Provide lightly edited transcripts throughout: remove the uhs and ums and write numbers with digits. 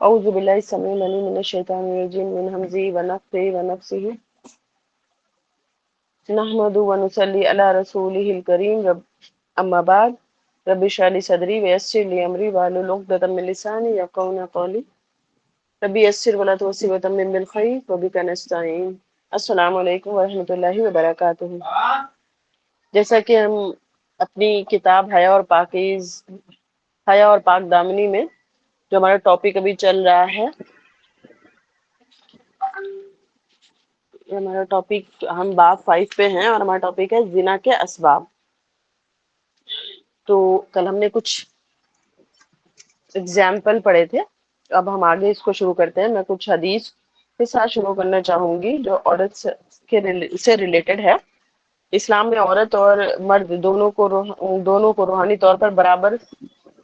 اعوذ باللہ السمیع العلیم من الشیطان الرجیم من ہمزہ ونفخہ ونفثہ نحمدہ ونصلی علی رسولہ الکریم اما بعد رب اشرح لی صدری ویسر لی امری واحلل عقدۃ من لسانی یفقہوا قولی رب یسر ولا تعسر وتمم بالخیر وبک نستعین۔ السلام علیکم ورحمۃ اللہ وبرکاتہ۔ جیسا کہ ہم اپنی کتاب حیا اور پاک دامنی میں جو ہمارا ٹاپک ابھی چل رہا ہے، ہمارا ٹاپک ہم باب 5 پہ ہیں اور ہمارا ٹاپک ہے زنا کے اسباب۔ تو کل ہم نے کچھ اگزامپل پڑھے تھے، اب ہم آگے اس کو شروع کرتے ہیں۔ میں کچھ حدیث کے ساتھ شروع کرنا چاہوں گی جو عورت سے ریلیٹڈ ہے۔ اسلام میں عورت اور مرد دونوں کو روحانی طور پر برابر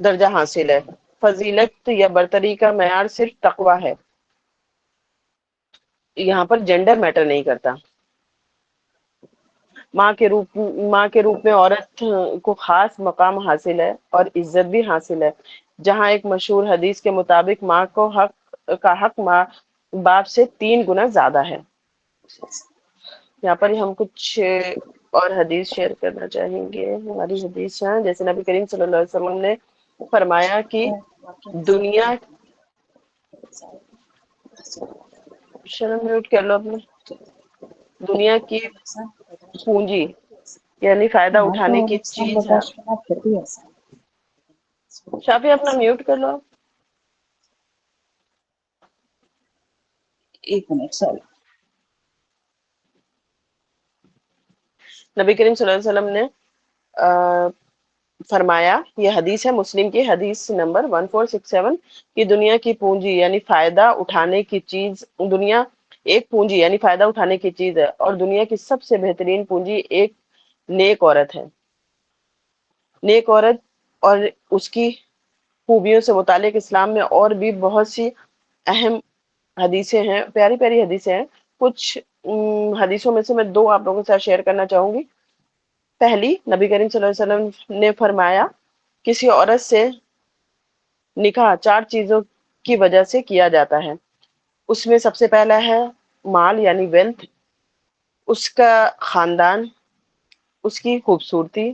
درجہ حاصل ہے۔ فضیلت یا برتری کا معیار صرف تقوی ہے، یہاں پر جینڈر میٹر نہیں کرتا۔ ماں کے روپ میں عورت کو خاص مقام حاصل ہے اور عزت بھی حاصل ہے، جہاں ایک مشہور حدیث کے مطابق ماں کا حق ماں باپ سے 3 گنا زیادہ ہے۔ یہاں پر ہم کچھ اور حدیث شیئر کرنا چاہیں گے۔ ہماری حدیث ہے جیسے نبی کریم صلی اللہ علیہ وسلم نے فرمایا کہ دنیا شرم میوٹ کر لو اپنے دنیا کی پونجی یعنی فائدہ اٹھانے کی چیز ہے۔ شافی اپنا میوٹ کر لو۔ ایک منٹ، سوری۔ نبی کریم صلی اللہ علیہ وسلم نے فرمایا، یہ حدیث ہے مسلم کی حدیث نمبر 1467، کہ دنیا کی پونجی یعنی فائدہ اٹھانے کی چیز ایک پونجی یعنی فائدہ اٹھانے کی چیز ہے، اور دنیا کی سب سے بہترین پونجی ایک نیک عورت ہے۔ نیک عورت اور اس کی خوبیوں سے متعلق اسلام میں اور بھی بہت سی اہم حدیثیں ہیں، پیاری پیاری حدیثیں ہیں۔ کچھ حدیثوں میں سے میں 2 آپ لوگوں کے ساتھ شیئر کرنا چاہوں گی۔ پہلی، نبی کریم صلی اللہ علیہ وسلم نے فرمایا کسی عورت سے نکاح 4 چیزوں کی وجہ سے کیا جاتا ہے۔ اس میں سب سے پہلا ہے مال یعنی ویلتھ، اس کا خاندان، اس کی خوبصورتی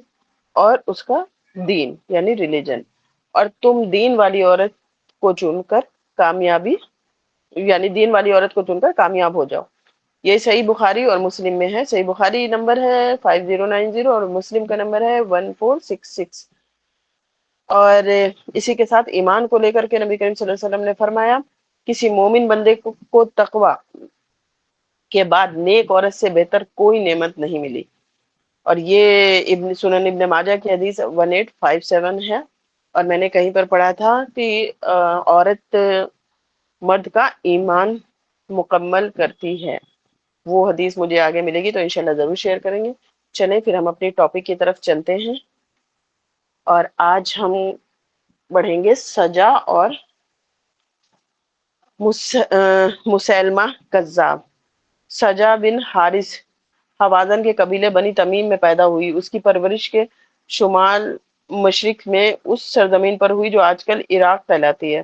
اور اس کا دین یعنی ریلیجن، اور تم دین والی عورت کو چن کر کامیاب ہو جاؤ۔ یہ صحیح بخاری اور مسلم میں ہے۔ صحیح بخاری نمبر ہے 5090 اور مسلم کا نمبر ہے 1466۔ اور اسی کے ساتھ ایمان کو لے کر کے نبی کریم صلی اللہ علیہ وسلم نے فرمایا کسی مومن بندے کو تقوی کے بعد نیک عورت سے بہتر کوئی نعمت نہیں ملی، اور یہ سنن ابن ماجہ کی حدیث 1857 ہے۔ اور میں نے کہیں پر پڑھا تھا کہ عورت مرد کا ایمان مکمل کرتی ہے۔ وہ حدیث مجھے آگے ملے گی تو انشاءاللہ ضرور شیئر کریں گے۔ چلیں پھر ہم اپنے ٹاپک کی طرف چلتے ہیں، اور آج ہم بڑھیں گے سجا اور مسیلمہ کذاب۔ سجا بن حارث حوازن کے قبیلے بنی تمیم میں پیدا ہوئی۔ اس کی پرورش کے شمال مشرق میں اس سرزمین پر ہوئی جو آج کل عراق کہلاتی ہے۔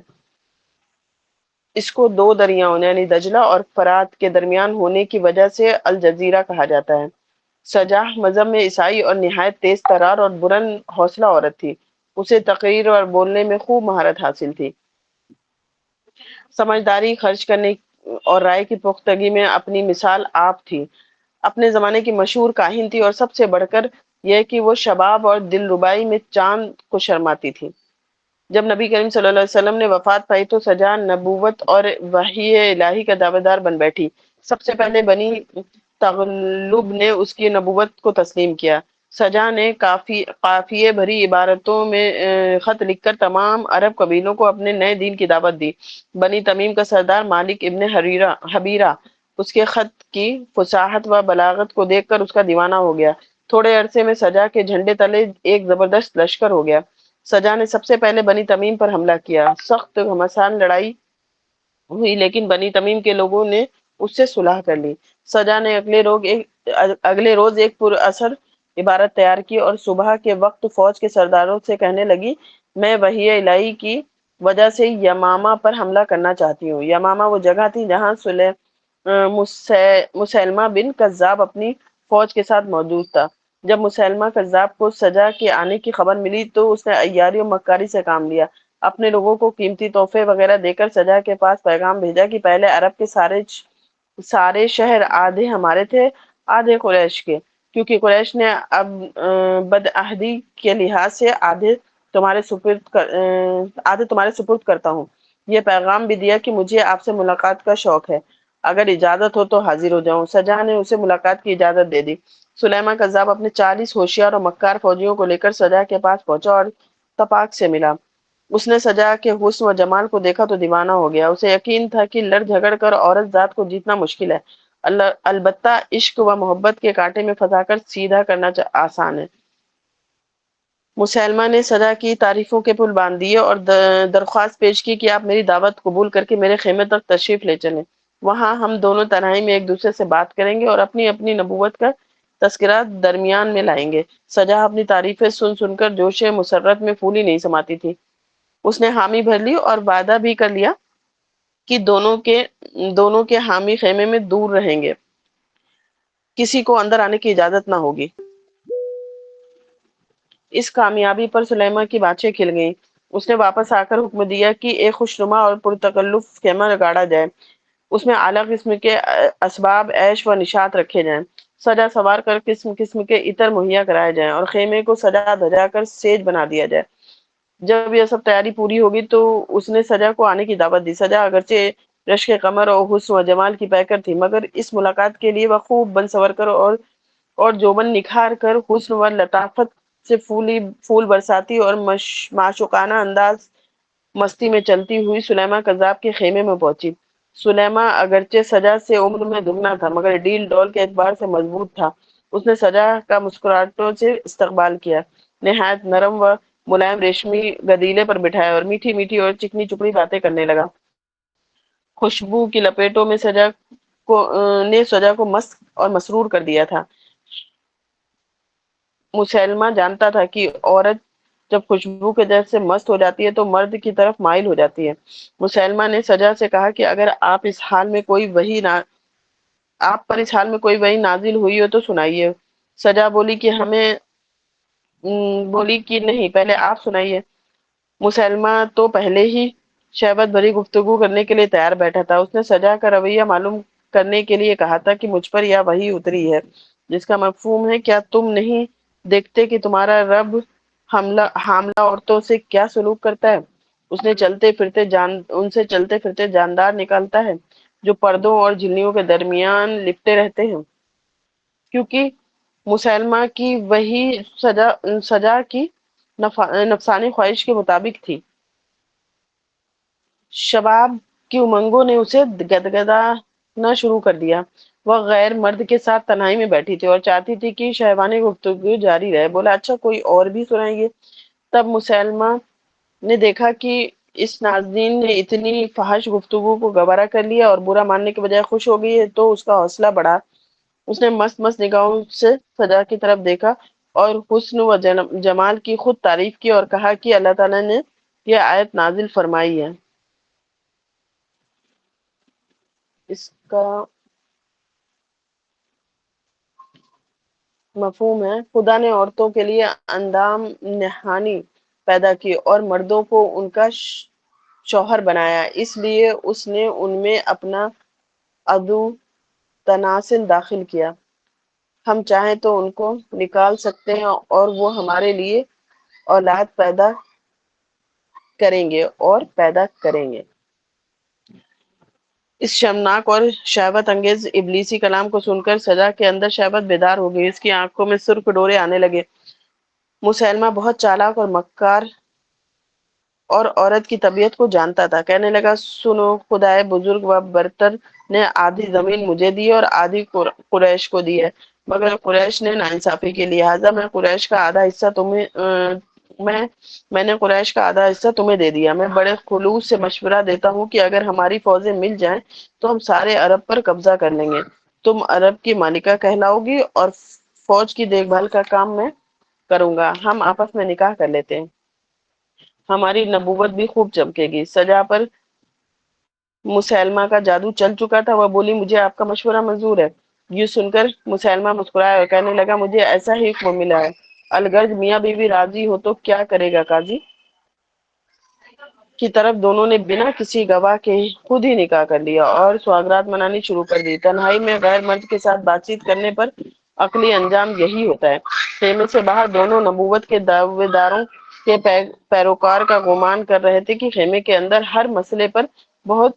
اس کو 2 دریاؤں یعنی دجلہ اور فرات کے درمیان ہونے کی وجہ سے الجزیرہ کہا جاتا ہے۔ سجا مذہب میں عیسائی اور نہایت تیز ترار اور بلند حوصلہ عورت تھی۔ اسے تقریر اور بولنے میں خوب مہارت حاصل تھی۔ سمجھداری، خرچ کرنے اور رائے کی پختگی میں اپنی مثال آپ تھی۔ اپنے زمانے کی مشہور کاہن تھی، اور سب سے بڑھ کر یہ کہ وہ شباب اور دل ربائی میں چاند کو شرماتی تھی۔ جب نبی کریم صلی اللہ علیہ وسلم نے وفات پائی تو سجا نبوت اور وحی الہی کا دعویدار بن بیٹھی۔ سب سے پہلے بنی تغلب نے اس کی نبوت کو تسلیم کیا۔ سجا نے قافیے بھری عبارتوں میں خط لکھ کر تمام عرب قبیلوں کو اپنے نئے دین کی دعوت دی۔ بنی تمیم کا سردار مالک ابن حبیرہ اس کے خط کی فصاحت و بلاغت کو دیکھ کر اس کا دیوانہ ہو گیا۔ تھوڑے عرصے میں سجا کے جھنڈے تلے ایک زبردست لشکر ہو گیا۔ سجا نے سب سے پہلے بنی تمیم پر حملہ کیا۔ سخت گھمسان لڑائی ہوئی، لیکن بنی تمیم کے لوگوں نے اس سے صلح کر لی۔ سجا نے اگلے روز ایک پر اثر عبارت تیار کی اور صبح کے وقت فوج کے سرداروں سے کہنے لگی، میں وحی الہی کی وجہ سے یمامہ پر حملہ کرنا چاہتی ہوں۔ یمامہ وہ جگہ تھی جہاں مسیلمہ بن کذاب اپنی فوج کے ساتھ موجود تھا۔ جب مسیلمہ کذاب کو سجا کے آنے کی خبر ملی تو اس نے عیاری و مکاری سے کام لیا۔ اپنے لوگوں کو قیمتی تحفے وغیرہ دے کر سجا کے پاس پیغام بھیجا کہ پہلے عرب کے سارے شہر آدھے ہمارے تھے، آدھے قریش کے، کیونکہ قریش نے اب بدعہدی کے لحاظ سے آدھے تمہارے سپرد کرتا ہوں۔ یہ پیغام بھی دیا کہ مجھے آپ سے ملاقات کا شوق ہے، اگر اجازت ہو تو حاضر ہو جاؤں۔ سجا نے اسے ملاقات کی اجازت دے دی۔ سلیمان قذاب اپنے 40 ہوشیار اور مکار فوجیوں کو لے کر سجا کے پاس پہنچا اور تپاک سے ملا۔ اس نے سجا کے حسن و جمال کو دیکھا تو دیوانہ ہو گیا۔ اسے یقین تھا کہ لڑ جھگڑ کر عورت ذات کو جیتنا مشکل ہے، البتہ عشق و محبت کے کانٹے میں پھنسا کر سیدھا کرنا آسان ہے۔ مسیلمہ نے سجا کی تعریفوں کے پل باندھ دیے اور درخواست پیش کی کہ آپ میری دعوت قبول کر کے میرے خیمے تک تشریف لے چلیں۔ وہاں ہم دونوں تنہائی میں ایک دوسرے سے بات کریں گے اور اپنی اپنی نبوت کا تذکرہ درمیان میں لائیں گے۔ سجا اپنی تعریفیں سن سن کر جوش مسرت میں پھولی نہیں سماتی تھی۔ اس نے حامی بھر لی اور وعدہ بھی کر لیا کہ دونوں کے حامی خیمے میں دور رہیں گے، کسی کو اندر آنے کی اجازت نہ ہوگی۔ اس کامیابی پر سلیمہ کی بانچیں کھل گئیں۔ اس نے واپس آ کر حکم دیا کہ ایک خوشنما اور پرتکلف خیمہ گاڑا جائے، اس میں اعلیٰ قسم کے اسباب عیش و نشاط رکھے جائیں، سجا سوار کر قسم قسم کے عطر مہیا کرائے جائیں اور خیمے کو سجا دھجا کر سیج بنا دیا جائے۔ جب یہ سب تیاری پوری ہوگی تو اس نے سجا کو آنے کی دعوت دی۔ سجا اگرچہ رشک قمر اور حسن و جمال کی پیکر تھی، مگر اس ملاقات کے لیے وہ خوب بن سور کر اور جوبن نکھار کر حسن و لطافت سے پھول برساتی اور معشوقانہ انداز مستی میں چلتی ہوئی سلیمہ کذاب کے خیمے میں پہنچی۔ سلیمہ اگرچہ سجا سے عمر میں دگنا تھا، مگر ڈیل ڈول کے اعتبار سے مضبوط تھا۔ اس نے سجا کا مسکراہٹوں سے استقبال کیا، نہایت نرم و ملائم ریشمی گدیلے پر بٹھایا اور میٹھی میٹھی اور چکنی چپڑی باتیں کرنے لگا۔ خوشبو کی لپیٹوں میں سجا کو مست اور مسرور کر دیا تھا۔ مسیلمہ جانتا تھا کہ عورت جب خوشبو کے جذب سے مست ہو جاتی ہے تو مرد کی طرف مائل ہو جاتی ہے۔ مسیلمہ نے سجا سے کہا کہ اگر آپ پر اس حال میں کوئی وحی نازل ہوئی ہو تو سنائیے۔ سجا بولی کہ نہیں، پہلے آپ سنائیے۔ مسیلمہ تو پہلے ہی شہوت بھری گفتگو کرنے کے لیے تیار بیٹھا تھا۔ اس نے سجا کا رویہ معلوم کرنے کے لیے کہا تھا کہ مجھ پر یہ وحی اتری ہے جس کا مفہوم ہے، کیا تم نہیں دیکھتے کہ تمہارا رب حاملہ عورتوں سے کیا سلوک کرتا ہے؟ ان سے چلتے پھرتے جاندار نکالتا ہے جو پردوں اور جھلیوں کے درمیان لپٹے رہتے ہیں۔ کیونکہ مسیلمہ کی وحی سجا کی نفسانی خواہش کے مطابق تھی۔ شباب کی امنگوں نے اسے گدگدانا شروع کر دیا۔ وہ غیر مرد کے ساتھ تنہائی میں بیٹھی تھی اور چاہتی تھی کہ شہوانی گفتگو جاری رہے۔ بولا، اچھا کوئی اور بھی سنائیے۔ تب مسیلمہ نے دیکھا کہ اس ناظرین نے اتنی فحش گفتگو کو گوارا کر لیا اور برا ماننے کے بجائے خوش ہو گئی ہے تو اس کا حوصلہ بڑھا۔ اس نے مست مست نگاہوں سے سجا کی طرف دیکھا اور حسن و جمال کی خود تعریف کی اور کہا کہ اللہ تعالیٰ نے یہ آیت نازل فرمائی ہے۔ اس کا مفہوم ہے، خدا نے عورتوں کے لیے اندام نہانی پیدا کی اور مردوں کو ان کا شوہر بنایا، اس لیے اس نے ان میں اپنا عدو تناسل داخل کیا۔ ہم چاہیں تو ان کو نکال سکتے ہیں اور وہ ہمارے لیے اولاد پیدا کریں گے۔ اس شرمناک اور شہوت انگیز ابلیسی کلام کو سن کر سجا کے اندر شہوت بیدار ہو گئی۔ اس کی آنکھوں میں سرخ ڈورے آنے لگے۔ مسیلمہ بہت چالاک اور مکار اور عورت کی طبیعت کو جانتا تھا۔ کہنے لگا، سنو، خدائے بزرگ و برتر نے آدھی زمین مجھے دی اور آدھی قریش کو دی ہے، مگر قریش نے ناانصافی کی، لہٰذا میں نے قریش کا آدھا حصہ تمہیں دے دیا۔ میں بڑے خلوص سے مشورہ دیتا ہوں کہ اگر ہماری فوجیں مل جائیں تو ہم سارے عرب پر قبضہ کر لیں گے، تم عرب کی مالکہ کہلاؤ گی اور فوج کی دیکھ بھال کا کام میں کروں گا، ہم آپس میں نکاح کر لیتے ہیں۔ ہماری نبوت بھی خوب چمکے گی۔ سجا پر مسلمہ کا جادو چل چکا تھا، وہ بولی مجھے آپ کا مشورہ منظور ہے۔ یہ سن کر مسلمہ مسکرایا اور کہنے لگا مجھے ایسا ہی حکم ملا ہے، الغرض میاں بیوی راضی ہو تو کیا کرے گا قاضی؟ کی طرف دونوں نے بنا کسی گواہ کے خود ہی نکاح کر لیا اور سواگرات منانی شروع کر دی۔ تنہائی میں غیر مرد کے ساتھ بات چیت کرنے پر عقلی انجام یہی ہوتا ہے۔ خیمے سے باہر دونوں نبوت کے دعوے داروں کے پیروکار کا گمان کر رہے تھے کہ خیمے کے اندر ہر مسئلے پر بہت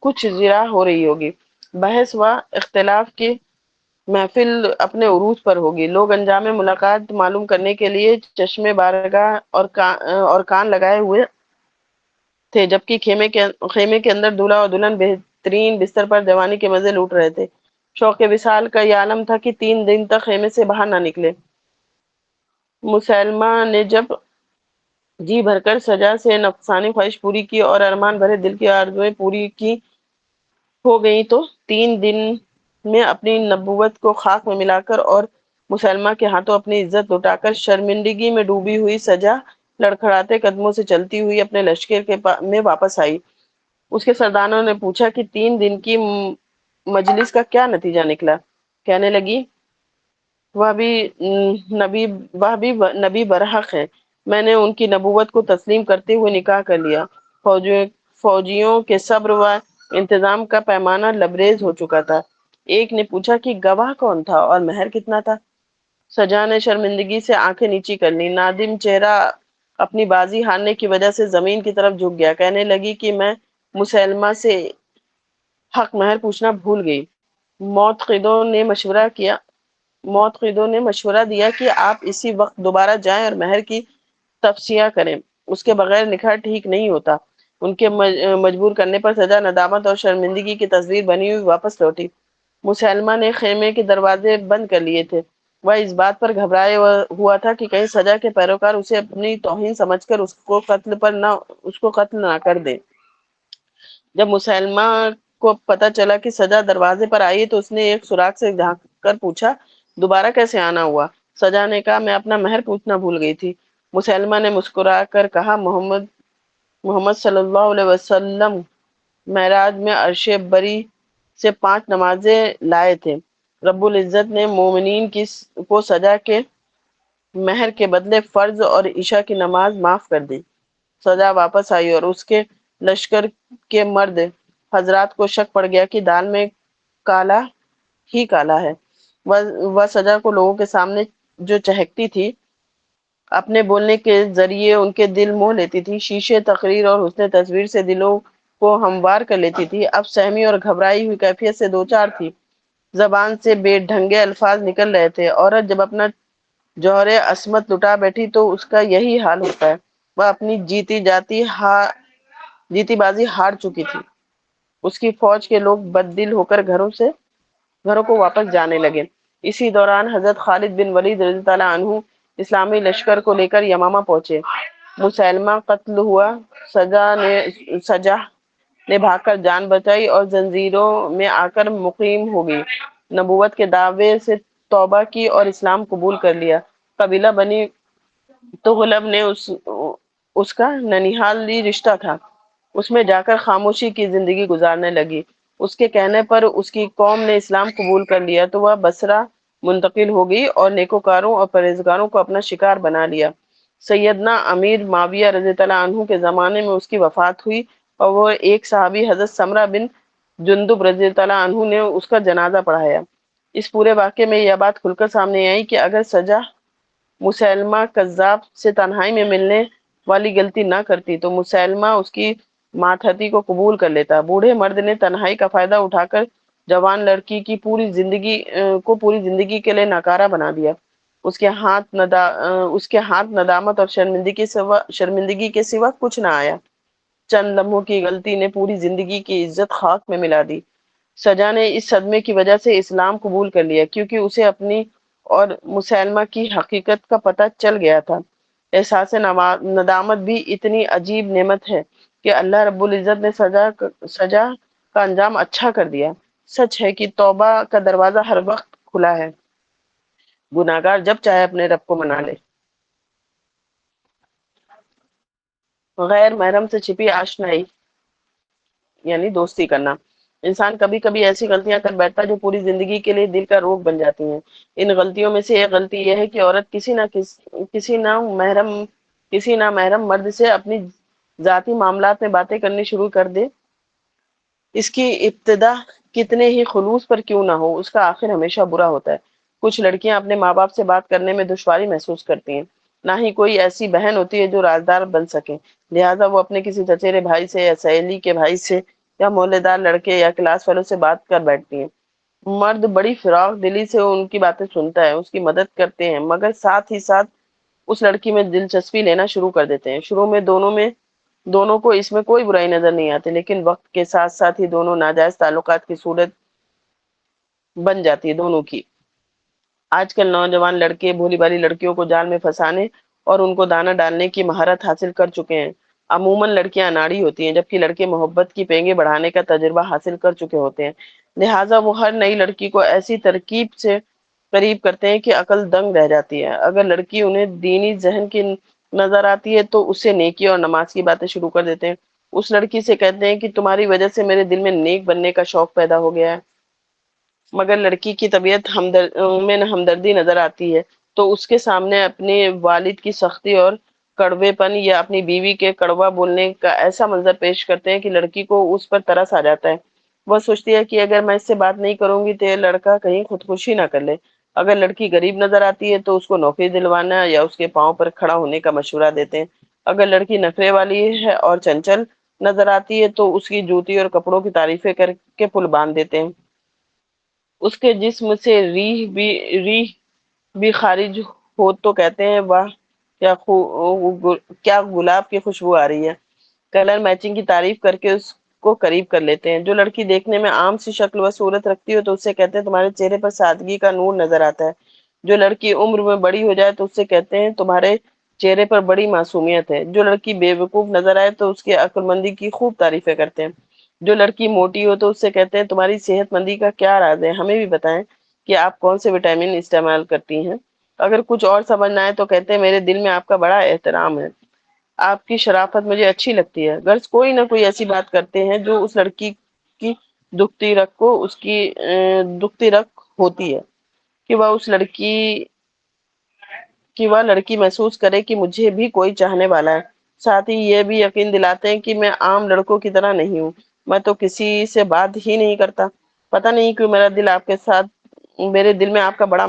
کچھ زرا ہو رہی ہوگی، بحث و اختلاف کی محفل اپنے عروج پر ہوگی۔ لوگ انجام ملاقات معلوم کرنے کے لیے چشمے بارگاہ اور کان لگائے ہوئے تھے، جبکہ خیمے کے اندر دولہا اور دلہن بہترین بستر پر جوانی کے مزے لوٹ رہے تھے۔ شوق وصال کا یہ عالم تھا کہ 3 دن تک خیمے سے باہر نہ نکلے۔ مسلمہ نے جب جی بھر کر سجا سے نفسانی خواہش پوری کی اور ارمان بھرے دل کی آرزویں پوری کی ہو گئی تو 3 دن میں اپنی نبوت کو خاک میں ملا کر اور مسلمہ کے ہاتھوں اپنی عزت لٹا کر شرمندگی میں ڈوبی ہوئی سجا لڑکھڑاتے قدموں سے چلتی ہوئی اپنے لشکر میں واپس آئی۔ اس کے سرداروں نے پوچھا کہ 3 دن کی مجلس کا کیا نتیجہ نکلا؟ کہنے لگی وہ بھی نبی وہ بھی نبی برحق ہے، میں نے ان کی نبوت کو تسلیم کرتے ہوئے نکاح کر لیا۔ فوجیوں کے صبر و انتظام کا پیمانہ لبریز ہو چکا تھا۔ ایک نے پوچھا کہ گواہ کون تھا اور مہر کتنا تھا؟ سجا نے شرمندگی سے آنکھیں نیچی کر لی، نادم چہرہ اپنی بازی ہارنے کی وجہ سے زمین کی طرف جھک گیا۔ کہنے لگی کہ میں مسلمہ سے حق مہر پوچھنا بھول گئی۔ موت قیدوں نے مشورہ دیا کہ آپ اسی وقت دوبارہ جائیں اور مہر کی تفصیہ کریں، اس کے بغیر نکاح ٹھیک نہیں ہوتا۔ ان کے مجبور کرنے پر سجا ندامت اور شرمندگی کی تصویر بنی ہوئی واپس لوٹی۔ مسلمہ نے خیمے کے دروازے بند کر لیے تھے۔ وہ اس بات پر گھبرائے ہوا تھا کہ کہیں سجا کے پیروکار اسے اپنی توہین سمجھ کر اس کو قتل نہ کر دے۔ جب مسلمہ کو پتا چلا کہ سجا دروازے پر آئی تو اس نے ایک سوراخ سے جھانک کر پوچھا دوبارہ کیسے آنا ہوا؟ سجا نے کہا میں اپنا مہر پوچھنا بھول گئی تھی۔ مسلمہ نے مسکرا کر کہا محمد صلی اللہ علیہ وسلم معراج میں عرش بری سے 5 نمازیں لائے تھے۔ رب العزت نے مومنین کو سجا کے مہر کے بدلے فرض اور عشاء کی نماز معاف کر دی۔ سجا واپس آئی اور اس کے لشکر کے مرد حضرات کو شک پڑ گیا کہ دال میں کالا ہی کالا ہے۔ وہ سجا کو لوگوں کے سامنے جو چہکتی تھی، اپنے بولنے کے ذریعے ان کے دل موہ لیتی تھی، شیشے تقریر اور حسن تصویر سے دلوں کو ہموار کر لیتی تھی، اب سہمی اور گھبرائی ہوئی کیفیت سے دوچار تھی۔ زبان سے بے ڈھنگے الفاظ نکل رہے تھے۔ عورت جب اپنا جوہر عصمت لٹا بیٹھی تو اس کا یہی حال ہوتا ہے۔ وہ اپنی جیتی بازی ہار چکی تھی۔ اس کی فوج کے لوگ بددل ہو کر گھروں کو واپس جانے لگے۔ اسی دوران حضرت خالد بن ولید رضی اللہ عنہ اسلامی لشکر کو لے کر یمامہ پہنچے۔ مسلمہ قتل ہوا، سجا نے بھاگ کر جان بچائی اور زنجیروں میں آ کر مقیم ہو گئی۔ نبوت کے دعوے سے توبہ کی اور اسلام قبول کر لیا۔ قبیلہ بنی تغلب نے اس کا ننیحالی رشتہ تھا، اس میں جا کر خاموشی کی زندگی گزارنے لگی۔ اس کے کہنے پر اس کی قوم نے اسلام قبول کر لیا تو وہ بصرہ منتقل ہو گئی اور نیکوکاروں اور پرہیزگاروں کو اپنا شکار بنا لیا۔ سیدنا امیر معاویہ رضی اللہ عنہ کے زمانے میں اس کی وفات ہوئی اور وہ ایک صحابی حضرت سمرہ بن جندب رضی اللہ عنہ نے اس کا جنازہ پڑھایا۔ اس پورے واقعے میں یہ بات کھل کر سامنے آئی کہ اگر سجا مسلمہ کذاب سے تنہائی میں ملنے والی غلطی نہ کرتی تو مسلمہ اس کی ماتحتی کو قبول کر لیتا۔ بوڑھے مرد نے تنہائی کا فائدہ اٹھا کر جوان لڑکی کی پوری زندگی کے لیے ناکارہ بنا دیا۔ اس کے ہاتھ ندامت اور شرمندگی کے سوا کچھ نہ آیا۔ چند لمحوں کی غلطی نے پوری زندگی کی عزت خاک میں ملا دی۔ سجا نے اس صدمے کی وجہ سے اسلام قبول کر لیا کیونکہ اسے اپنی اور مسلمہ کی حقیقت کا پتہ چل گیا تھا۔ احساس ندامت بھی اتنی عجیب نعمت ہے کہ اللہ رب العزت نے سجا کا انجام اچھا کر دیا۔ سچ ہے کہ توبہ کا دروازہ ہر وقت کھلا ہے، گناہگار جب چاہے اپنے رب کو منا لے۔ غیر محرم سے چھپی آشنائی یعنی دوستی کرنا۔ انسان کبھی کبھی ایسی غلطیاں کر بیٹھتا ہے جو پوری زندگی کے لیے دل کا روگ بن جاتی ہیں۔ ان غلطیوں میں سے ایک غلطی یہ ہے کہ عورت کسی نہ محرم مرد سے اپنی ذاتی معاملات میں باتیں کرنی شروع کر دے۔ اس کی ابتدا کتنے ہی خلوص پر کیوں نہ ہو، اس کا آخر ہمیشہ برا ہوتا ہے۔ کچھ لڑکیاں اپنے ماں باپ سے بات کرنے میں دشواری محسوس کرتی ہیں، نہ ہی کوئی ایسی بہن ہوتی ہے جو رازدار بن سکے، لہٰذا وہ اپنے کسی چچیرے بھائی سے یا سہیلی کے بھائی سے یا محلے دار لڑکے یا کلاس والوں سے بات کر بیٹھتی ہیں۔ مرد بڑی فراق دلی سے ان کی باتیں سنتا ہے، اس کی مدد کرتے ہیں، مگر ساتھ ہی ساتھ اس لڑکی میں دلچسپی لینا شروع کر دیتے ہیں۔ شروع میں دونوں کو اس میں کوئی برائی نظر نہیں آتی، لیکن وقت کے ساتھ ساتھ ہی دونوں ناجائز تعلقات کی صورت بن جاتی ہے دونوں کی۔ آج کل نوجوان لڑکے بھولی بھالی لڑکیوں کو جال میں پھنسانے اور ان کو دانا ڈالنے کی مہارت حاصل کر چکے ہیں۔ عموماً لڑکیاں اناڑی ہوتی ہیں، جبکہ لڑکے محبت کی پینگیں بڑھانے کا تجربہ حاصل کر چکے ہوتے ہیں، لہٰذا وہ ہر نئی لڑکی کو ایسی ترکیب سے قریب کرتے ہیں کہ عقل دنگ رہ جاتی ہے۔ اگر لڑکی انہیں دینی ذہن کی نظر آتی ہے تو اس سے نیکی اور نماز کی باتیں شروع کر دیتے ہیں۔ اس لڑکی سے کہتے ہیں کہ تمہاری وجہ سے میرے دل میں نیک بننے کا شوق پیدا ہو گیا ہے، مگر لڑکی کی طبیعت میں ہمدردی نظر آتی ہے تو اس کے سامنے اپنے والد کی سختی اور کڑوے پن یا اپنی بیوی کے کڑوا بولنے کا ایسا منظر پیش کرتے ہیں کہ لڑکی کو اس پر ترس آ جاتا ہے۔ وہ سوچتی ہے کہ اگر میں اس سے بات نہیں کروں گی تو یہ لڑکا کہیں خودکشی نہ کر لے۔ اگر لڑکی غریب نظر آتی ہے تو اس کو نوکری دلوانا یا اس کے پاؤں پر کھڑا ہونے کا مشورہ دیتے ہیں۔ اگر لڑکی نخرے والی ہے اور چنچل نظر آتی ہے تو اس کی جوتی اور کپڑوں کی تعریفیں کر کے پل باندھ دیتے ہیں۔ اس کے جسم سے ریح بھی خارج ہو تو کہتے ہیں واہ کیا گلاب کی خوشبو آ رہی ہے۔ کلر میچنگ کی تعریف کر کے اس کو قریب کر لیتے ہیں۔ جو لڑکی دیکھنے میں عام سی شکل و صورت رکھتی ہو تو اس سے کہتے ہیں تمہارے چہرے پر سادگی کا نور نظر آتا ہے۔ جو لڑکی عمر میں بڑی ہو جائے تو اس سے کہتے ہیں تمہارے چہرے پر بڑی معصومیت ہے۔ جو لڑکی بے وقوف نظر آئے تو اس کی عقل مندی کی خوب تعریفیں کرتے ہیں۔ جو لڑکی موٹی ہو تو اس سے کہتے ہیں تمہاری صحت مندی کا کیا راز ہے، ہمیں بھی بتائیں کہ آپ کون سے وٹامن استعمال کرتی ہیں۔ اگر کچھ اور سمجھ نہ آئے تو کہتے ہیں میرے دل میں آپ کا بڑا احترام ہے، آپ کی شرافت مجھے اچھی لگتی ہے۔ غرض کوئی نہ کوئی ایسی بات کرتے ہیں جو اس لڑکی کی دکھتی رکھ ہوتی ہے کہ وہ لڑکی محسوس کرے کہ مجھے بھی کوئی چاہنے والا ہے۔ ساتھ ہی یہ بھی یقین دلاتے ہیں کہ میں عام لڑکوں کی طرح نہیں ہوں، میں تو کسی سے بات ہی نہیں کرتا، پتہ نہیں کیوں میرے دل میں آپ کا بڑا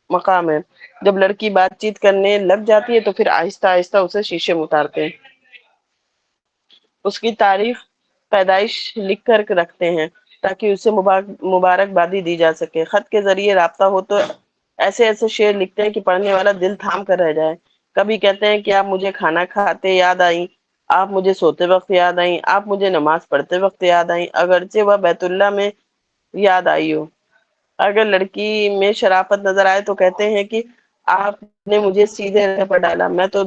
مقام ہے۔ جب لڑکی بات چیت کرنے لگ جاتی ہے تو پھر آہستہ آہستہ اسے شیشے میں اتارتے ہیں، اس کی تاریخ پیدائش لکھ کر رکھتے ہیں تاکہ اسے مبارکبادی دی جا سکے۔ خط کے ذریعے رابطہ ہو تو ایسے ایسے شعر لکھتے ہیں کہ پڑھنے والا دل تھام کر رہ جائے۔ کبھی کہتے ہیں کہ آپ مجھے کھانا کھاتے یاد آئیں، آپ مجھے سوتے وقت یاد آئیں، آپ مجھے نماز پڑھتے وقت یاد آئیں، اگرچہ وہ بیت اللہ میں یاد آئی ہو۔ اگر لڑکی میں شرافت نظر آئے تو کہتے ہیں کہ آپ نے مجھے سیدھے راہ پر ڈالا، میں تو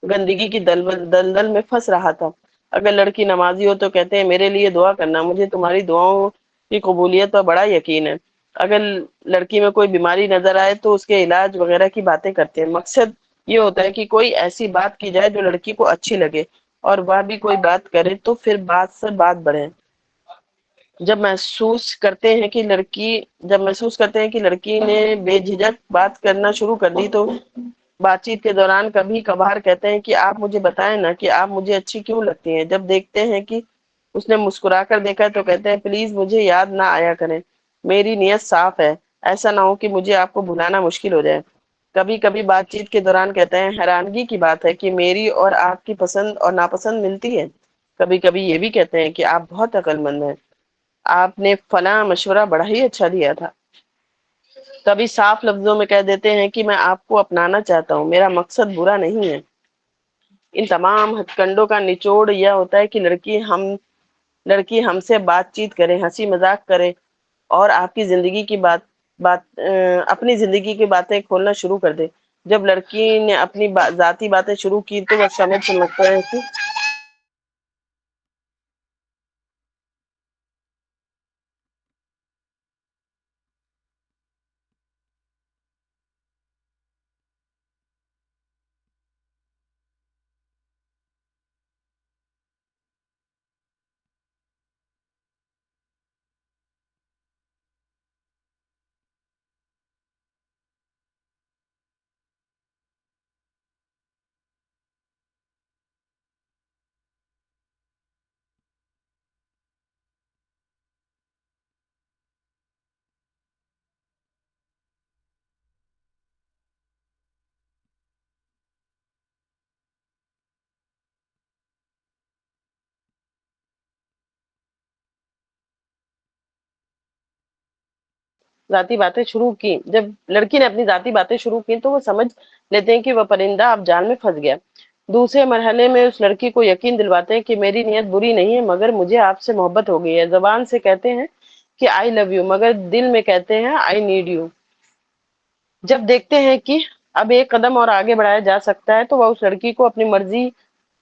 گندگی کی دلدل میں پھنس رہا تھا۔ اگر لڑکی نمازی ہو تو کہتے ہیں میرے لیے دعا کرنا، مجھے تمہاری دعاؤں کی قبولیت پر بڑا یقین ہے۔ اگر لڑکی میں کوئی بیماری نظر آئے تو اس کے علاج وغیرہ کی باتیں کرتے ہیں۔ مقصد یہ ہوتا ہے کہ کوئی ایسی بات کی جائے جو لڑکی کو اچھی لگے، اور وہ بھی کوئی بات کرے تو پھر بات سے بات بڑھے۔ جب محسوس کرتے ہیں کہ لڑکی نے بے جھجک بات کرنا شروع کر دی تو بات چیت کے دوران کبھی کبھار کہتے ہیں کہ آپ مجھے بتائیں نا کہ آپ مجھے اچھی کیوں لگتی ہیں۔ جب دیکھتے ہیں کہ اس نے مسکرا کر دیکھا تو کہتے ہیں پلیز مجھے یاد نہ آیا کریں، میری نیت صاف ہے، ایسا نہ ہو کہ مجھے آپ کو بھلانا مشکل ہو جائے۔ کبھی کبھی بات چیت کے دوران کہتے ہیں حیرانگی کی بات ہے کہ میری اور آپ کی پسند اور ناپسند ملتی ہے۔ کبھی کبھی یہ بھی کہتے ہیں کہ آپ بہت عقل مند ہیں، آپ نے فلاں مشورہ بڑا ہی اچھا دیا تھا۔ کبھی صاف لفظوں میں کہہ دیتے ہیں کہ میں آپ کو اپنانا چاہتا ہوں، میرا مقصد برا نہیں ہے۔ ان تمام ہتھ کنڈوں کا نچوڑ یہ ہوتا ہے کہ لڑکی ہم سے بات چیت کرے، ہنسی مذاق کرے اور آپ کی زندگی کی اپنی زندگی کی باتیں کھولنا شروع کر دے۔ جب لڑکی نے اپنی ذاتی باتیں شروع کی تو وہ سمجھتا ہے کہ ذاتی باتیں شروع کی جب لڑکی نے اپنی ذاتی باتیں شروع کی تو وہ سمجھ لیتے ہیں کہ وہ پرندہ اب جال میں پھنس گیا۔ دوسرے مرحلے میں اس لڑکی کو یقین دلواتے ہیں کہ میری نیت بری نہیں ہے مگر مجھے آپ سے محبت ہو گئی ہے۔ زبان سے کہتے ہیں کہ آئی لو یو مگر دل میں کہتے ہیں آئی نیڈ یو۔ جب دیکھتے ہیں کہ اب ایک قدم اور آگے بڑھایا جا سکتا ہے تو وہ اس لڑکی کو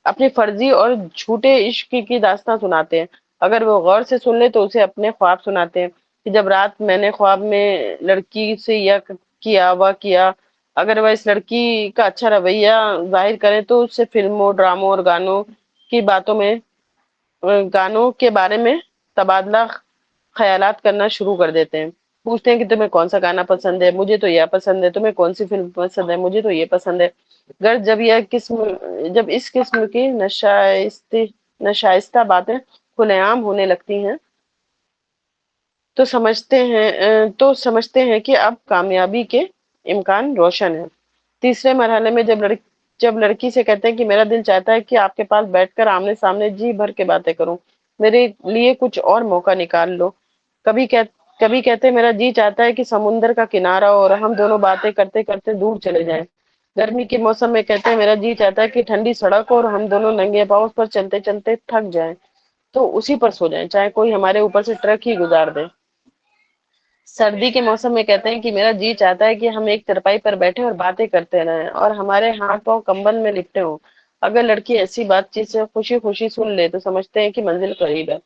اپنی فرضی اور جھوٹے عشق کی داستان سناتے ہیں۔ اگر وہ غور سے سن لے تو اسے اپنے خواب سناتے ہیں کہ جب رات میں نے خواب میں لڑکی سے یہ کیا وہ کیا۔ اگر وہ اس لڑکی کا اچھا رویہ ظاہر کرے تو اس سے فلموں، ڈراموں اور گانوں کے بارے میں تبادلہ خیالات کرنا شروع کر دیتے ہیں۔ پوچھتے ہیں کہ تمہیں کون سا گانا پسند ہے، مجھے تو یہ پسند ہے، تمہیں کون سی فلم پسند ہے، مجھے تو یہ پسند ہے۔ گر جب اس قسم کی نشائستہ باتیں کھلے عام ہونے لگتی ہیں تو سمجھتے ہیں کہ اب کامیابی کے امکان روشن ہے۔ تیسرے مرحلے میں جب لڑکی سے کہتے ہیں کہ میرا دل چاہتا ہے کہ آپ کے پاس بیٹھ کر آمنے سامنے جی بھر کے باتیں کروں، میرے لیے کچھ اور موقع نکال لو۔ کبھی کہ کبھی کہتے ہیں میرا جی چاہتا ہے کہ سمندر کا کنارہ اور ہم دونوں باتیں کرتے کرتے دور چلے جائیں۔ گرمی کے موسم میں کہتے ہیں میرا جی چاہتا ہے کہ ٹھنڈی سڑک اور ہم دونوں ننگے پاؤں پر چلتے چلتے تھک جائیں تو اسی پر سو جائیں، چاہے کوئی ہمارے اوپر سے ٹرک ہی گزار دے۔ سردی کے موسم میں کہتے ہیں کہ میرا جی چاہتا ہے کہ ہم ایک چرپائی پر بیٹھے اور باتیں کرتے رہیں اور ہمارے ہاتھ پاؤں کمبل میں لپٹے ہوں۔ اگر لڑکی ایسی بات چیت سے خوشی خوشی سن لے تو سمجھتے ہیں کہ منزل قریب ہے۔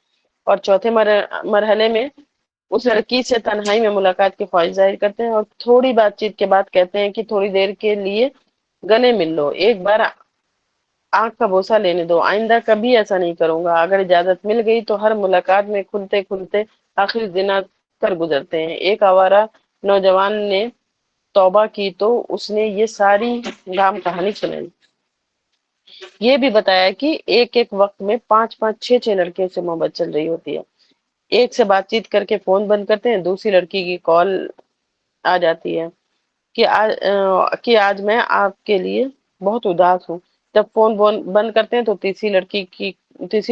اور چوتھے مرحلے میں اس لڑکی سے تنہائی میں ملاقات کی خواہش ظاہر کرتے ہیں اور تھوڑی بات چیت کے بعد کہتے ہیں کہ تھوڑی دیر کے لیے گلے مل لو، ایک بار آنکھ کا بوسہ لینے دو، آئندہ کبھی ایسا نہیں کروں گا۔ اگر اجازت مل گئی تو ہر ملاقات میں کھلتے کھلتے آخری دن کر گزرتے ہیں۔ ایک آوارہ نوجوان نے توبہ کی تو اس نے یہ ساری رام کہانی سنائی۔ یہ بھی بتایا کہ ایک ایک وقت میں 5 5 6 6 لڑکیوں سے محبت چل رہی ہوتی ہے۔ ایک سے بات چیت کر کے فون بند کرتے ہیں، دوسری لڑکی کی کال آ جاتی ہے کہ آج میں آپ کے لیے بہت اداس ہوں۔ جب فون بند کرتے ہیں تو تیسری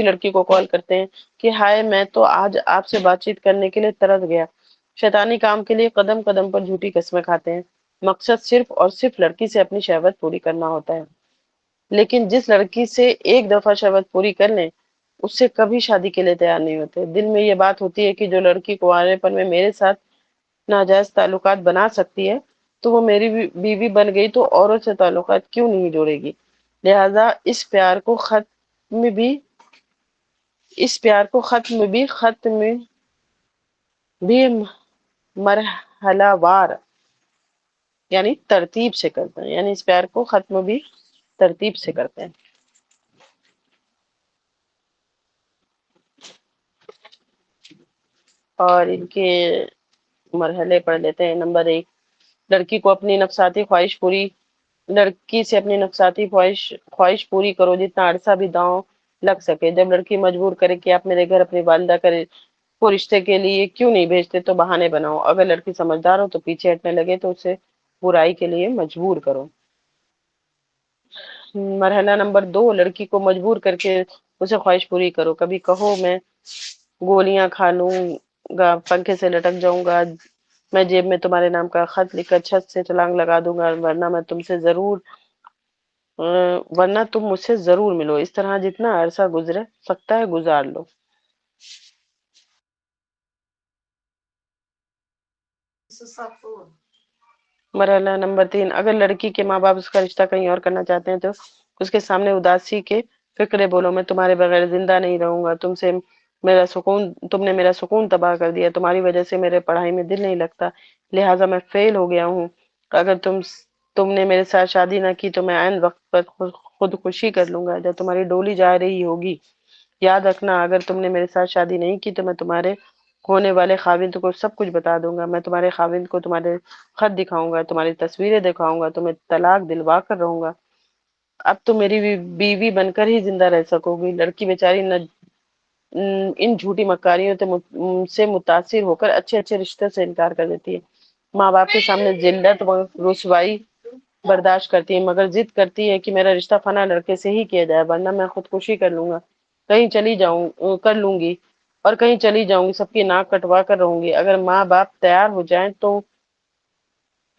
لڑکی کو کال کرتے ہیں کہ ہائے میں تو آج آپ سے بات چیت کرنے کے لیے ترس گیا۔ شیطانی کام کے لیے قدم قدم پر جھوٹی قسمیں کھاتے ہیں۔ مقصد صرف اور صرف لڑکی سے اپنی شہوت پوری کرنا ہوتا ہے، لیکن جس لڑکی سے ایک دفعہ شہوت پوری کر لیں اس سے کبھی شادی کے لیے تیار نہیں ہوتے۔ دل میں یہ بات ہوتی ہے کہ جو لڑکی کنوارے پن میں میرے ساتھ ناجائز تعلقات بنا سکتی ہے تو وہ میری بیوی بن گئی تو اوروں سے تعلقات کیوں نہیں جوڑے گی؟ لہذا اس پیار کو ختم بھی مرحلہ وار یعنی ترتیب سے کرتے ہیں، یعنی اس پیار کو ختم بھی ترتیب سے کرتے ہیں۔ اور ان کے مرحلے پڑھ لیتے ہیں۔ نمبر 1، لڑکی سے اپنی نفساتی خواہش پوری کرو جتنا عرصہ بھی داؤں لگ سکے۔ جب لڑکی مجبور کرے کہ آپ میرے گھر اپنی والدہ کو رشتے کے لیے کیوں نہیں بھیجتے تو بہانے بناؤ۔ اگر لڑکی سمجھدار ہو تو پیچھے ہٹنے لگے تو اسے برائی کے لیے مجبور کرو۔ مرحلہ نمبر 2، لڑکی کو مجبور کر کے اسے خواہش پوری کرو۔ کبھی کہو میں گولیاں کھا لوں گا، پنکھے سے لٹک جاؤں گا، میں جیب میں تمہارے نام کا خط لکھ کر چھت سے چھلانگ لگا دوں گا، ورنہ تم مجھ سے ضرور ملو۔ اس طرح جتنا عرصہ گزر سکتا ہے گزار لو۔ مرحلہ نمبر 3، اگر لڑکی کے ماں باپ اس کا رشتہ کہیں اور کرنا چاہتے ہیں تو اس کے سامنے اداسی کے فکرے بولو، میں تمہارے بغیر زندہ نہیں رہوں گا، تم نے میرا سکون تباہ کر دیا، تمہاری وجہ سے میرے پڑھائی میں دل نہیں لگتا، لہٰذا میں فیل ہو گیا ہوں۔ اگر تم نے میرے ساتھ شادی نہ کی تو میں عین وقت پر خودکشی کر لوں گا جب تمہاری ڈولی جا رہی ہوگی۔ یاد رکھنا اگر تم نے میرے ساتھ شادی نہیں کی تو میں تمہارے ہونے والے خاوند کو سب کچھ بتا دوں گا، میں تمہارے خاوند کو تمہارے خط دکھاؤں گا، تمہاری تصویریں دکھاؤں گا، تمہیں طلاق دلوا کر رہوں گا، اب تم میری بیوی بن کر ہی زندہ رہ سکو گی۔ لڑکی بیچاری ان جھوٹی مکاریوں سے متاثر ہو کر اچھے اچھے رشتے سے انکار کر دیتی ہے، ماں باپ کے سامنے ذلت و رسوائی برداشت کرتی ہے، مگر ضد کرتی ہے کہ میرا رشتہ فلاں لڑکے سے ہی کیا جائے ورنہ میں خودکشی کر لوں گی۔ اور کہیں چلی جاؤں گی، سب کی ناک کٹوا کر رہوں گی۔ اگر ماں باپ تیار ہو جائیں تو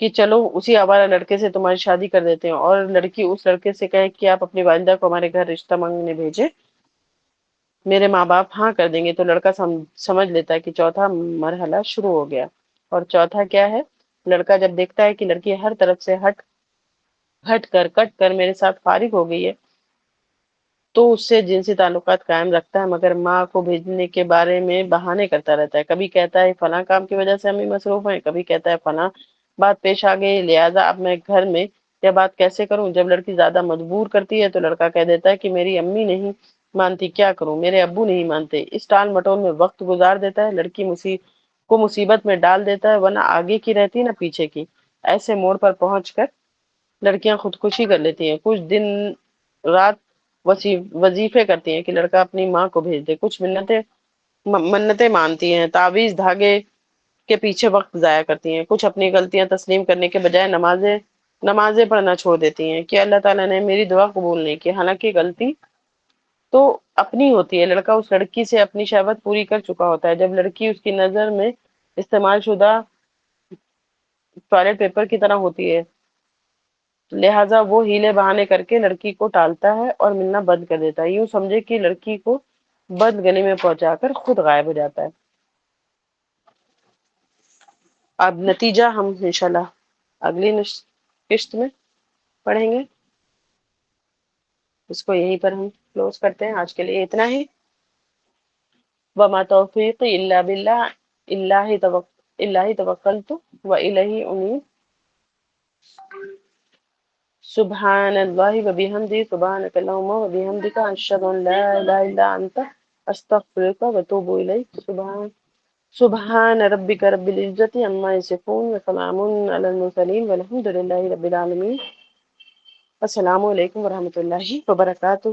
کہ چلو اسی آوارہ لڑکے سے تمہاری شادی کر دیتے ہیں، اور لڑکی اس لڑکے سے کہے کہ آپ اپنی والدہ کو ہمارے گھر رشتہ مانگنے بھیجیں، میرے ماں باپ ہاں کر دیں گے، تو لڑکا سمجھ لیتا ہے کہ چوتھا مرحلہ شروع ہو گیا۔ اور چوتھا کیا ہے؟ لڑکا جب دیکھتا ہے کہ لڑکی ہر طرف سے ہٹ کر کٹ کر میرے ساتھ فارغ ہو گئی ہے، تو اس سے جنسی تعلقات قائم رکھتا ہے، مگر ماں کو بھیجنے کے بارے میں بہانے کرتا رہتا ہے۔ کبھی کہتا ہے فلاں کام کی وجہ سے امی مصروف ہیں، کبھی کہتا ہے فلاں بات پیش آ گئی لہٰذا اب میں گھر میں یہ بات کیسے کروں۔ جب لڑکی زیادہ مجبور کرتی ہے تو لڑکا کہہ دیتا ہے کہ میری امی نہیں مانتی، کیا کروں، میرے ابو نہیں مانتے۔ اس ٹال مٹول میں وقت گزار دیتا ہے، لڑکی کو مصیبت میں ڈال دیتا ہے، ورنہ آگے کی رہتی نہ پیچھے کی۔ ایسے موڑ پر پہنچ کر لڑکیاں خودکشی کر لیتی ہیں، کچھ دن رات وظیفے کرتی ہیں کہ لڑکا اپنی ماں کو بھیج دے، کچھ منتیں مانتی ہیں، تعویذ دھاگے کے پیچھے وقت ضائع کرتی ہیں، کچھ اپنی غلطیاں تسلیم کرنے کے بجائے نمازیں پڑھنا چھوڑ دیتی ہیں کہ اللہ تعالیٰ نے میری دعا قبول نہیں کی، حالانکہ غلطی تو اپنی ہوتی ہے۔ لڑکا اس لڑکی سے اپنی شہوت پوری کر چکا ہوتا ہے، جب لڑکی اس کی نظر میں استعمال شدہ ٹوائلٹ پیپر کی طرح ہوتی ہے، لہٰذا وہ ہیلے بہانے کر کے لڑکی کو ٹالتا ہے اور ملنا بند کر دیتا ہے، یوں سمجھے کہ لڑکی کو بند گلی میں پہنچا کر خود غائب ہو جاتا ہے۔ اب نتیجہ ہم انشاءاللہ اگلی قسط میں پڑھیں گے، اس کو یہیں پر ہم کلوز کرتے ہیں، آج کے لیے اتنا ہی۔ وما توفیق الا باللہ، اللہ توکلت و الیہ انیب۔ سبحان اللہ و بحمدہ، سبحانک اللہم و بحمدک، اشہد ان لا الہ الا انت، استغفرک و اتوب الیک۔ سبحان ربک رب العزت عما یصفون وسلام علی المرسلین والحمد للہ رب العالمین۔ السلام علیکم ورحمۃ اللہ وبرکاتہ۔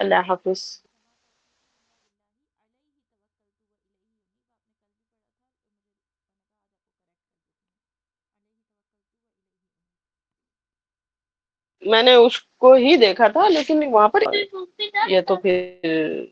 اللہ حافظ۔ میں نے اس کو ہی دیکھا تھا لیکن وہاں پر یہ تو پھر